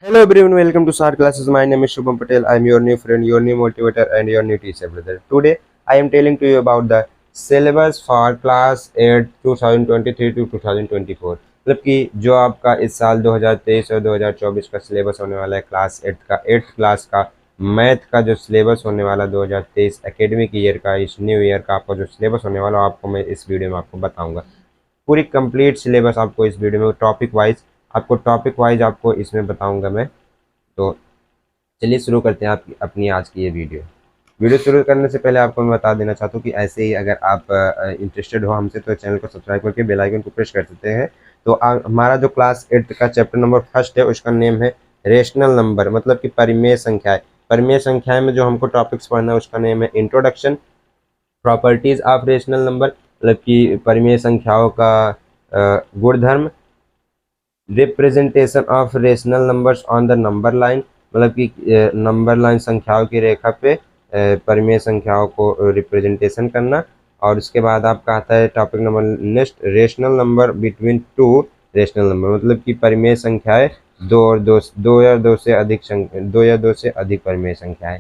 Hello everyone, welcome to SAR classes. My name is Shubham Patel. I am your new friend, your new motivator and your new teacher brother. Today I am telling to you about the syllabus for class 8 2023 to 2024. मतलब कि जो आपका इस साल 2023 और 2024 का syllabus होने वाला है क्लास 8 का 8th क्लास का मैथ का जो सिलेबस होने वाला 2023 एकेडमिक ईयर का इस न्यू ईयर का आपका जो सिलेबस होने वाला आपको मैं इस वीडियो में आपको बताऊंगा। पूरी कंप्लीट सिलेबस आपको इस वीडियो में टॉपिक वाइज आपको इसमें बताऊंगा मैं। तो चलिए शुरू करते हैं आपकी अपनी आज की ये वीडियो शुरू करने से पहले आपको मैं बता देना चाहता हूँ कि ऐसे ही अगर आप इंटरेस्टेड हो हमसे तो चैनल को सब्सक्राइब करके बेल आइकन को प्रेस कर सकते हैं। तो हमारा जो क्लास 8 का चैप्टर नंबर फर्स्ट है उसका नेम है रेशनल नंबर, मतलब कि परिमेय संख्याएं। परिमेय संख्याएं में जो हमको टॉपिक्स पढ़ना है उसका नेम है introduction, properties of rational number, मतलब कि परिमेय संख्याओं का गुणधर्म, representation of rational numbers on the number line, मतलब कि नंबर लाइन संख्याओं की रेखा पे परिमेय संख्याओं को रिप्रेजेंटेशन करना। और उसके बाद आपका आता है topic number next rational number between two rational number, मतलब कि परिमेय संख्याएं दो या दो से अधिक परिमेय संख्याएं।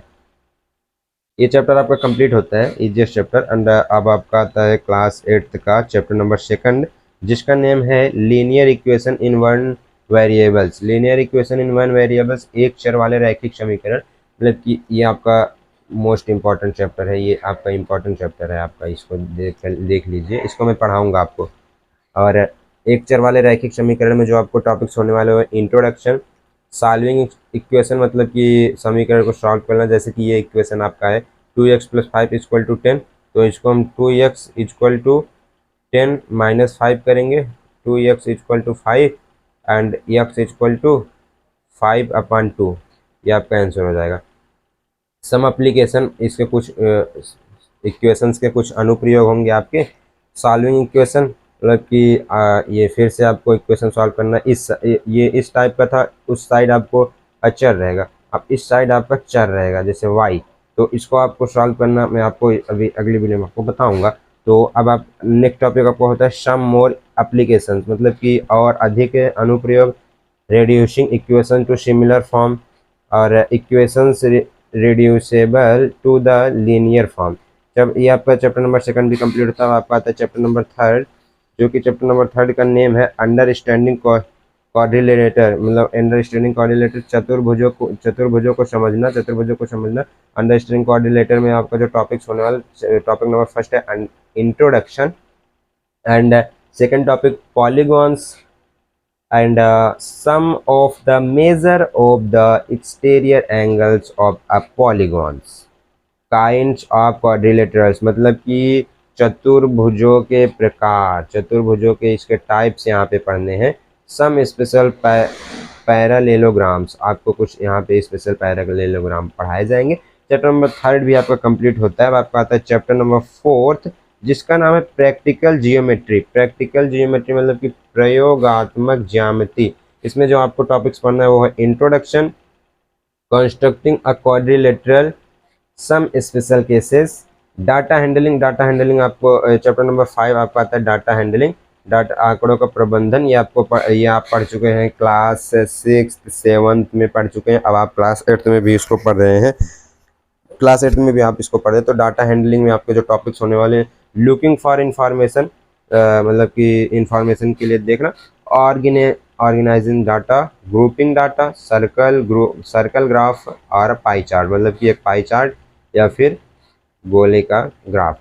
ये चैप्टर आपका कंप्लीट होता है इजिएस्ट चैप्टर। एंड अब आपका आता है क्लास 8 का चैप्टर नंबर सेकंड जिसका नेम है linear equation in one variables. Linear equation in one variables, एक चर वाले रैखिक समीकरण, मतलब कि ये आपका मोस्ट इंपॉर्टेंट चैप्टर है, ये आपका इंपॉर्टेंट चैप्टर है आपका, इसको देख लीजिए, इसको मैं पढ़ाऊंगा आपको। और एक चर वाले रैखिक समीकरण में जो आपको टॉपिक्स होने वाले हैं इंट्रोडक्शन, सॉल्विंग इक्वेशन, मतलब कि समीकरण को सॉल्व करना। जैसे कि ये इक्वेशन आपका है 2x + 5 = 10, तो इसको हम 2x = 10 - 5 करेंगे। 2x = 5 एंड x = 5/2, ये आपका आंसर हो जाएगा। सम एप्लीकेशन, इसके कुछ इक्वेशंस के कुछ अनुप्रयोग होंगे आपके। सॉल्विंग इक्वेशन, मतलब कि ये फिर से आपको इक्वेशन सॉल्व करना, ये इस टाइप का था, उस साइड आपको अचर रहेगा, अब इस साइड आपका चर रहेगा जैसे y, तो इसको आपको सॉल्व करना मैं आपको अभी अगली वीडियो में आपको बताऊंगा। तो अब आप नेक्स्ट टॉपिक आपको होता है सम मोर एप्लीकेशंस, मतलब कि और अधिक अनुप्रयोग, reducing equation to similar form और equations reducible to the linear form. जब ये आपका चैप्टर नंबर सेकंड भी कंप्लीट होता है, आपका आता है चैप्टर नंबर थर्ड, जो कि चैप्टर नंबर थर्ड का नेम है अंडरस्टैंडिंग कोऑर्डिनेटर, मतलब अंडरस्टैंडिंग कोऑर्डिनेटर, चतुर्भुजों को समझना। अंडरस्टैंडिंग कोऑर्डिनेटर में आपका जो टॉपिक्स होने वाला, टॉपिक नंबर फर्स्ट है introduction, and second topic polygons and sum of the measure of the exterior angles of a polygons, kinds of quadrilaterals, मतलब कि चतुर्भुजों के प्रकार, चतुर्भुजों के इसके टाइप्स यहाँ पे पढ़ने हैं। सम स्पेशल पैरालेलोग्राम्स, आपको कुछ यहाँ पे स्पेशल पैरालेलोग्राम पढ़ाए जाएंगे। चैप्टर नंबर थर्ड भी आपका कंप्लीट होता है। अब आपका आता है चैप्टर नंबर फोर्थ जिसका नाम है प्रैक्टिकल जियोमेट्री। प्रैक्टिकल जियोमेट्री मतलब कि प्रयोगात्मक ज्यामिति। इसमें जो आपको टॉपिक्स पढ़ना है वो है introduction, constructing a quadrilateral, some special cases, data handling. Data handling आपको चैप्टर नंबर 5 आपका आता है डाटा हैंडलिंग, डाटा आंकड़ों का प्रबंधन। ये आप पढ़ चुके हैं क्लास 6 7 में पढ़ चुके हैं, अब आप क्लास 8 में भी इसको पढ़ रहे हैं, क्लास 8 में भी आप इसको पढ़ रहे हैं। तो डाटा हैंडलिंग में आपके जो टॉपिक्स होने वाले हैं लुकिंग फॉर इंफॉर्मेशन, मतलब कि इंफॉर्मेशन के लिए देखना, organising data, grouping data, circle graph और पाई चार्ट, मतलब कि एक पाई चार्ट या फिर गोले का ग्राफ।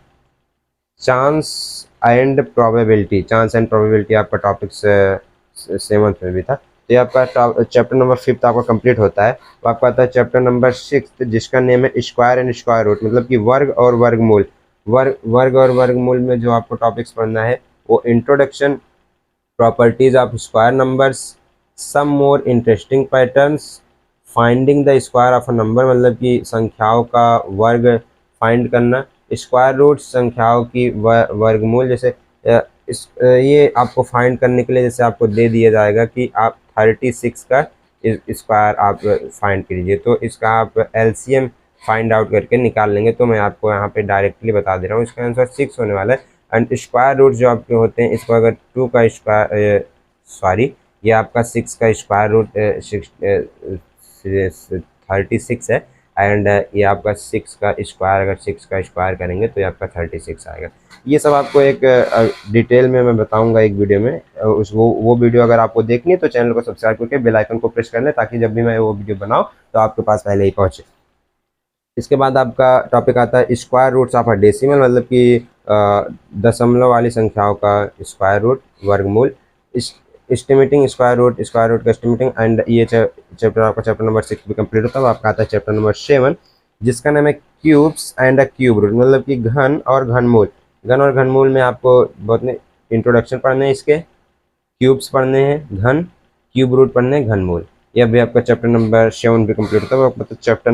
चांस एंड प्रोबेबिलिटी आपका टॉपिक 7th में भी था। तो ये आपका चैप्टर नंबर 5 आपका कंप्लीट होता है। तो आपका आता है चैप्टर नंबर 6 जिसका नेम है स्क्वायर एंड स्क्वायर रूट, मतलब कि वर्ग और वर्गमूल। वर्ग और वर्गमूल में जो आपको टॉपिक्स पढ़ना है वो introduction, properties of square numbers, some more interesting patterns, finding the square of a number, मतलब कि संख्याओं का वर्ग फाइंड करना, स्क्वायर रूट संख्याओं की वर्गमूल। जैसे ये आपको फाइंड करने के लिए जैसे आपको दे दिया जाएगा कि आप 36 का स्क्वायर आप फाइंड कीजिए, तो इसका आप एलसीएम फाइंड आउट करके निकाल लेंगे। तो मैं आपको यहाँ पे डायरेक्टली बता दे रहा हूँ, इसका आंसर 6 होने वाला है। एंड स्क्वायर रूट जो आपके होते हैं, इसको अगर 2 का स्क्वायर ये आपका 6 का स्क्वायर रूट 36 है, एंड ये आपका 6 का स्क्वायर, अगर 6 का स्क्वायर करेंगे तो ये आपका 36 आएगा। ये सब आपको एक डिटेल में मैं बताऊंगा एक वीडियो में। उस वो वीडियो अगर आपको देखनी है तो चैनल को सब्सक्राइब करके बेल आइकन को प्रेस कर लें, ताकि जब भी मैं वो वीडियो बनाऊं तो आपके पास पहले ही पहुंचे। इसके बाद आपका टॉपिक आता है square roots of a decimal, मतलब कि दशमलव वाली संख्याओं का स्क्वायर रूट, वर्गमूल, एस्टिमेटिंग स्क्वायर रूट का एस्टिमेटिंग। एंड ये चैप्टर आपका चैप्टर नंबर 6 भी कंप्लीट होता है। आपका आता है चैप्टर नंबर 7, जिसका नाम है cubes and a cube root, मतलब कि घन और घनमूल। घन और घनमूल में आपको बहुत इंट्रोडक्शन पढ़ने हैं, इसके क्यूब्स पढ़ने हैं, घन, क्यूब रूट पढ़ने हैं, घनमूल। यह भी आपका चैप्टर नंबर 7 भी कंप्लीट होता है। आपका चैप्टर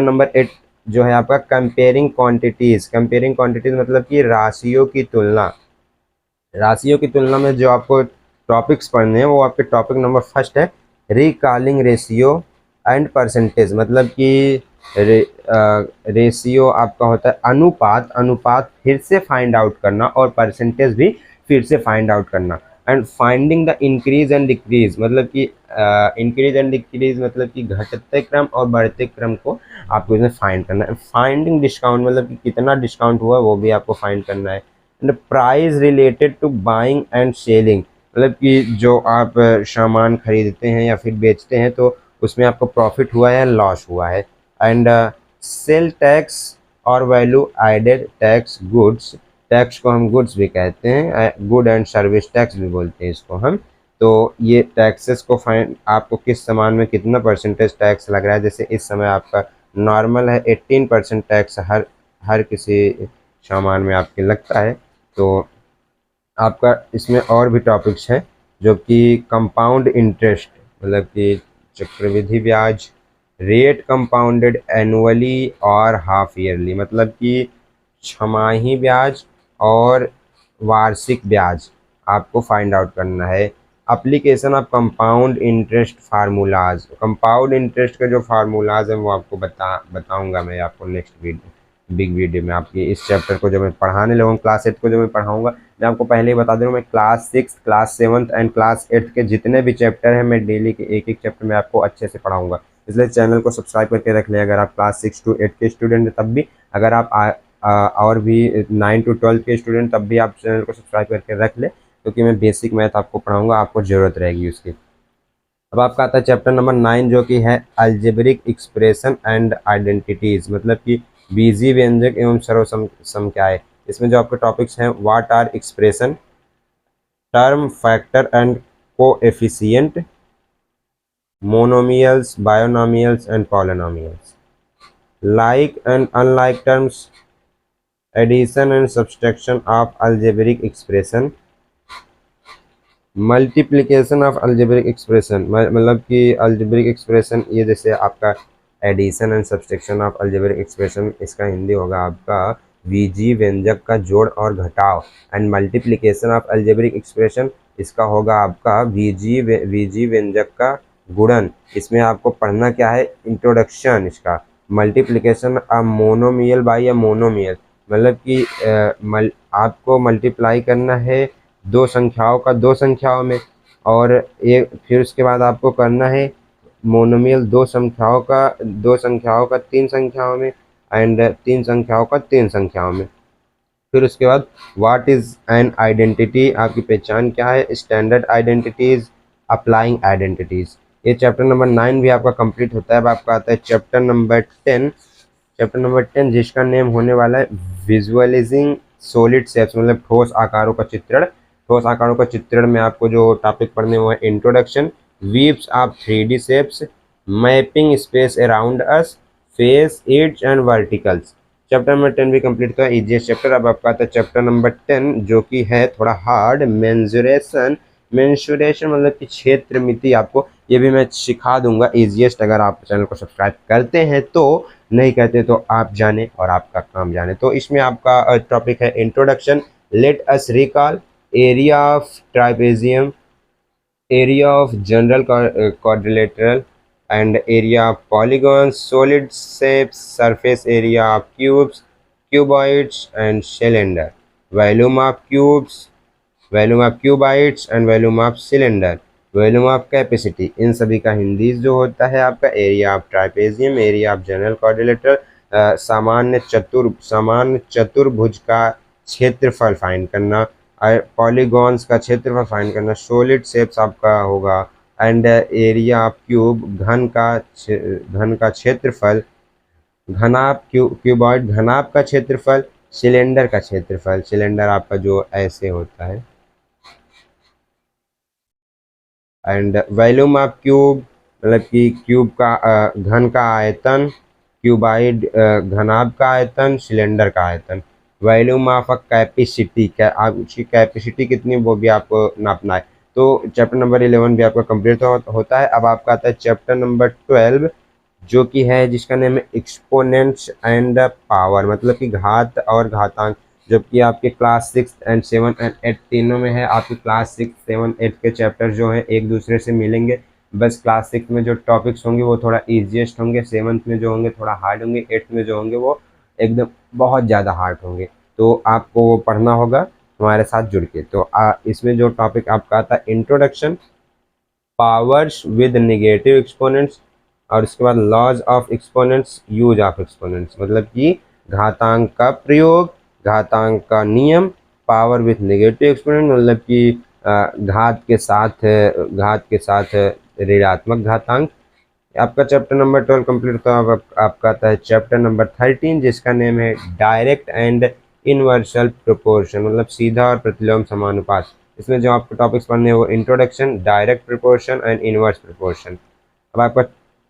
नंबर 8 जो है आपका कंपेयरिंग क्वांटिटीज। कंपेयरिंग क्वांटिटीज मतलब कि राशियों की तुलना। राशियों की तुलना में जो आपको टॉपिक्स पढ़ने हैं वो आपके टॉपिक नंबर 1 है रिकॉलिंग रेशियो एंड परसेंटेज, मतलब कि रेशियो आपका होता है अनुपात फिर से फाइंड आउट करना, और परसेंटेज भी फिर से फाइंड आउट करना। And finding the increase and decrease, मतलब कि इंक्रीज एंड डिक्रीज मतलब कि घटते क्रम और बढ़ते क्रम को आपको इसमें फाइंड करना है। फाइंडिंग डिस्काउंट मतलब कि कितना डिस्काउंट हुआ वो भी आपको फाइंड करना है। And price related to buying and selling, मतलब कि जो आप सामान खरीदते हैं या फिर बेचते हैं तो उसमें आपको प्रॉफिट हुआ है या लॉस हुआ है। एंड सेल टैक्स और value added tax goods, tax को हम गुड्स भी कहते हैं, गुड एंड सर्विस टैक्स भी बोलते हैं इसको हम। तो ये टैक्सेस को फाइंड, आपको किस सामान में कितना परसेंटेज टैक्स लग रहा है। जैसे इस समय आपका नॉर्मल है 18% टैक्स हर किसी सामान में आपके लगता है। तो आपका इसमें और भी टॉपिक्स हैं, जो कि कंपाउंड इंटरेस्ट, मतलब कि चक्रवृद्धि ब्याज, रेट कंपाउंडेड एनुअली और हाफ ईयरली, मतलब कि छमाही ब्याज और वार्षिक ब्याज आपको फाइंड आउट करना है। Application of compound interest formulas, compound interest के जो फार्मूलाज हैं वो आपको बताऊंगा मैं आपको नेक्स्ट बिग वीडियो में। आपकी इस चैप्टर को जो मैं पढ़ाने लगूँ, क्लास 8 को जो मैं पढ़ाऊंगा, मैं आपको पहले ही बता दूँ, मैं क्लास 6, क्लास 7 एंड क्लास 8 के जितने भी चैप्टर हैं मैं डेली के एक चैप्टर में आपको अच्छे से पढ़ाऊंगा। इसलिए चैनल को सब्सक्राइब करके रख लें अगर आप क्लास 6 to 8 के स्टूडेंट हैं तब भी। अगर आप और भी 9 to 12 के स्टूडेंट तब भी आप चैनल को सब्सक्राइब करके रख लें, क्योंकि मैं बेसिक मैथ आपको पढ़ाऊंगा, आपको ज़रूरत रहेगी उसकी। अब आपका आता है चैप्टर नंबर 9, जो कि है अलजेब्रिक एक्सप्रेशन एंड आइडेंटिटीज़, मतलब कि बीजीय व्यंजक एवं सर्वसंख्याएं। इसमें जो आपके टॉपिक्स हैं, what are expression, term, factor and coefficient, monomials, binomials and polynomials, like and unlike terms, addition and subtraction of algebraic expression, multiplication of algebraic expression, मतलब कि अल्जेब्रिक एक्सप्रेशन, ये जैसे आपका addition and subtraction of algebraic expression, इसका हिंदी होगा आपका बीजीय व्यंजक का जोड़ और घटाव। And multiplication of algebraic expression, इसका होगा आपका बीजीय व्यंजक का गुणन। इसमें आपको पढ़ना क्या है, इंट्रोडक्शन इसका। मल्टीप्लिकेशन ऑफ मोनोमियल बाई या मोनोमियल, मतलब कि आपको मल्टीप्लाई करना है दो संख्याओं का दो संख्याओं में, और एक फिर उसके बाद आपको करना है मोनोमियल दो संख्याओं का तीन संख्याओं में, एंड तीन संख्याओं का तीन संख्याओं में। फिर उसके बाद व्हाट इज एन आइडेंटिटी, आपकी पहचान क्या है, स्टैंडर्ड आइडेंटिटीज, अप्लाइंग आइडेंटिटीज। ये चैप्टर नंबर 9 भी आपका कंप्लीट होता है। अब आपका आता है चैप्टर नंबर 10, जिसका नेम होने वाला है विजुअलाइजिंग सॉलिड शेप्स, मतलब ठोस आकारों का चित्रण। ठोस आकारों का चित्रण में आपको जो टॉपिक पढ़ने वो है introduction, weaves of 3D shapes, mapping space around us, face, edge and verticals. Chapter number 10 भी कंप्लीट था, इजिएस्ट चैप्टर। अब आपका आता है चैप्टर नंबर 10, जो कि है थोड़ा हार्ड, मेंसुरेशन मतलब कि क्षेत्र मिति। आपको ये भी मैं सिखा दूंगा इजिएस्ट, अगर आप चैनल को सब्सक्राइब करते हैं तो, नहीं करते तो आप जाने और आपका काम जाने। तो इसमें आपका टॉपिक है introduction, let us recall, area of trapezium, area of general quadrilateral and area of polygons, solid shapes, surface area of cubes, cuboids and cylinder, volume of cubes, volume of cuboids and volume of cylinder, volume of capacity, इन सभी का हिंदी जो होता है आपका area of trapezium, area of general quadrilateral, सामान्य चतुर्भुज का क्षेत्रफल फाइंड करना, पॉलीगॉन्स का क्षेत्रफल फाइंड करना, सॉलिड शेप्स आपका होगा, एंड एरिया ऑफ क्यूब, घन का क्षेत्रफल, घनाभ क्यूबॉइड घनाभ का क्षेत्रफल, सिलेंडर का क्षेत्रफल, सिलेंडर आपका जो ऐसे होता है, एंड वॉल्यूम ऑफ क्यूब मतलब कि क्यूब का घन का आयतन, क्यूबाइड घनाभ का आयतन, सिलेंडर का आयतन, वॉल्यूम ऑफ अ कैपेसिटी, आपकी कैपेसिटी कितनी वो भी आपको नापना है। तो चैप्टर नंबर 11 भी आपका कंप्लीट होता है। अब आपका आता है चैप्टर नंबर 12 जो कि है जिसका नेम है एक्सपोनेंट्स एंड पावर, मतलब कि घात और घातांक, जबकि आपके क्लास 6 एंड 7 एंड 8 तीनों में है। आपके क्लास 6, 7, 8 के चैप्टर जो हैं एक दूसरे से मिलेंगे, बस क्लास 6 में जो टॉपिक्स होंगे वो थोड़ा ईजिएस्ट होंगे, 7th में जो होंगे थोड़ा हार्ड होंगे, 8th में जो होंगे वो एकदम बहुत ज़्यादा हार्ड होंगे। तो आपको वो पढ़ना होगा हमारे साथ जुड़ के। तो इसमें जो टॉपिक आपका आता है introduction, powers with negative exponents, और उसके बाद laws of exponents, use of exponents, मतलब कि घातांक का प्रयोग, घातांक का नियम, पावर विथ नेगेटिव एक्सपोनेंट मतलब कि घात के साथ ऋणात्मक घातांक। आपका चैप्टर नंबर 12 कंप्लीट होता है। अब आपका आता है चैप्टर नंबर 13 जिसका नेम है डायरेक्ट एंड इनवर्सल प्रोपोर्शन, मतलब सीधा और प्रतिलोम समानुपात। इसमें जो आपको टॉपिक्स पढ़ने हैं वो introduction, direct proportion and inverse proportion. अब आपका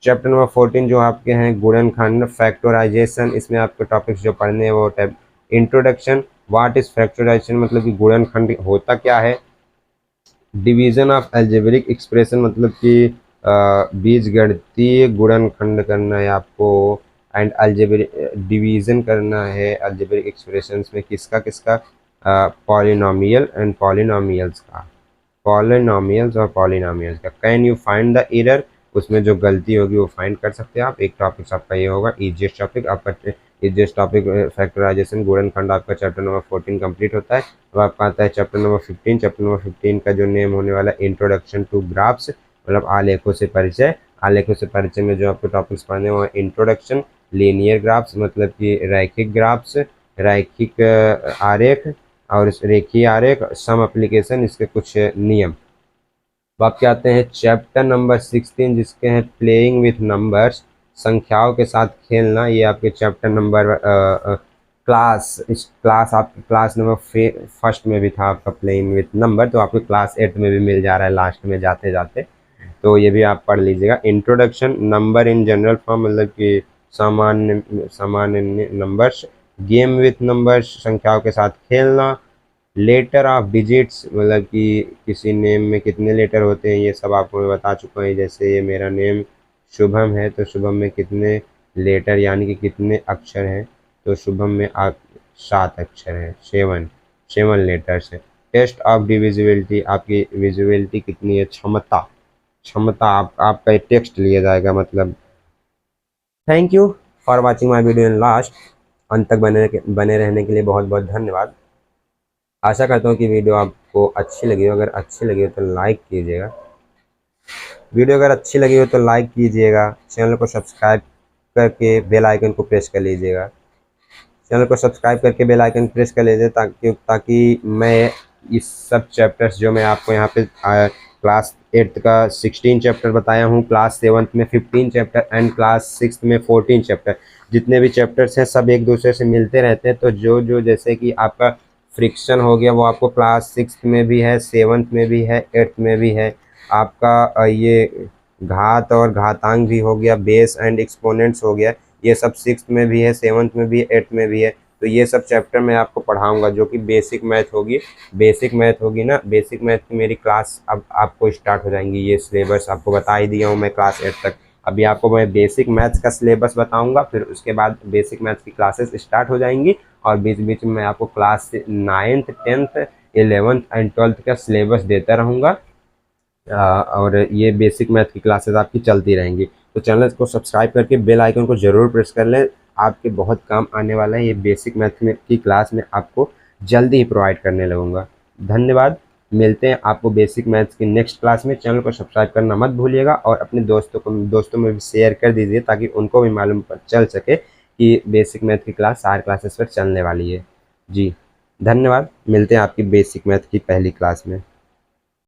चैप्टर नंबर 14 जो आपके हैं गुणनखंड, फैक्टराइजेशन, इसमें आपके टॉपिक्स जो पढ़ने हैं वो इंट्रोडक्शन, व्हाट इज फैक्टराइजेशन मतलब कि गुणनखंड होता क्या है, डिवीजन ऑफ अलजेब्रिक एक्सप्रेशन मतलब कि बीजगणितीय गुणनखंड करना है आपको, एंड अलजेब्रिक डिवीजन करना है अलजेब्रिक एक्सप्रेशंस में किसका किसका, पॉलिनोमियल एंड पॉलिनोमियल्स का, पॉलिनोमियल्स और पॉलिनोमियल्स का। Can you find the error, उसमें जो गलती होगी वो फाइंड कर सकते हैं आप। एक टॉपिक आपका ये होगा ईजीएस्ट टॉपिक, आपका ईजीएस्ट टॉपिक फैक्टराइजेशन गुणनखंड, आपका चैप्टर नंबर 14 कंप्लीट होता है। अब आपका आता है चैप्टर नंबर 15। चैप्टर नंबर 15 का जो नेम होने वाला है इंट्रोडक्शन टू ग्राफ्स, मतलब आलेखों से परिचय। आलेखों से परिचय में जो आपको टॉपिक्स पढ़ने हैं वो इंट्रोडक्शन, लीनियर ग्राफ्स मतलब कि रैखिक ग्राफ्स, रैखिक आरेख और रेखीय आरेख, सम एप्लीकेशन, इसके कुछ नियम। अब आपके आते हैं चैप्टर नंबर 16 जिसके हैं प्लेइंग विथ नंबर्स, संख्याओं के साथ खेलना। ये आपके चैप्टर नंबर क्लास आपकी क्लास नंबर फर्स्ट में भी था आपका प्लेइंग विथ नंबर, तो आपको क्लास 8 में भी मिल जा रहा है लास्ट में जाते जाते, तो ये भी आप पढ़ लीजिएगा। Introduction, number in general form मतलब कि सामान्य नंबर्स, गेम विथ नंबर्स, संख्याओं के साथ खेलना, लेटर ऑफ डिजिट्स मतलब कि किसी नेम में कितने लेटर होते हैं ये सब आपको मैं बता चुका हूँ। जैसे ये मेरा नेम शुभम है तो शुभम में कितने लेटर यानी कि कितने अक्षर हैं, तो शुभम में 7 अक्षर हैं, 7 लेटर्स हैं। टेस्ट ऑफ डिविजिबिलिटी, आपकी विजिबिलिटी कितनी है, क्षमता आपका टेक्स्ट लिया जाएगा मतलब। Thank you for watching my video in last, अंत तक बने रहने के लिए बहुत बहुत धन्यवाद। आशा करता हूँ कि वीडियो आपको अच्छी लगी हो, अगर अच्छी लगी हो तो लाइक कीजिएगा, वीडियो अगर अच्छी लगी हो तो लाइक कीजिएगा, चैनल को सब्सक्राइब करके बेल आइकन को प्रेस कर लीजिएगा, चैनल को सब्सक्राइब करके बेल आइकन प्रेस कर लीजिए ताकि मैं इस सब चैप्टर्स जो मैं आपको यहाँ पे क्लास 8 का 16 चैप्टर बताया हूँ, क्लास 7 में 15 चैप्टर एंड क्लास 6 में 14 चैप्टर, जितने भी चैप्टर्स हैं सब एक दूसरे से मिलते रहते हैं। तो जो जैसे कि आपका फ्रिक्शन हो गया वो आपको क्लास 6 में भी है, 7th में भी है, 8th में भी है। आपका ये घात और घातांक भी हो गया, बेस एंड एक्सपोनेंट्स हो गया, ये सब 6th में भी है, 7th में भी है, 8th में भी है। तो ये सब चैप्टर मैं आपको पढ़ाऊंगा जो कि बेसिक मैथ होगी। बेसिक मैथ होगी ना, बेसिक मैथ की मेरी क्लास अब आपको स्टार्ट हो जाएंगी। ये सिलेबस आपको बता ही दिया हूँ मैं क्लास 8 तक। अभी आपको मैं बेसिक मैथ्स का सिलेबस बताऊंगा, फिर उसके बाद बेसिक मैथ्स की क्लासेस स्टार्ट हो जाएंगी, और बीच बीच में मैं आपको class 9th 10th 11th and 12th का सिलेबस देता रहूँगा, और ये बेसिक मैथ की क्लासेस आपकी चलती रहेंगी। तो चैनल को सब्सक्राइब करके बेल आइकन को ज़रूर प्रेस कर लें, आपके बहुत काम आने वाला है। ये बेसिक मैथ की क्लास में आपको जल्दी ही प्रोवाइड करने लगूँगा। धन्यवाद। मिलते हैं आपको बेसिक मैथ्स की नेक्स्ट क्लास में। चैनल को सब्सक्राइब करना मत भूलिएगा और अपने दोस्तों में भी शेयर कर दीजिए ताकि उनको भी मालूम चल सके कि बेसिक मैथ की क्लास सारे क्लासेस पर चलने वाली है। जी धन्यवाद, मिलते हैं आपकी बेसिक मैथ की पहली क्लास में।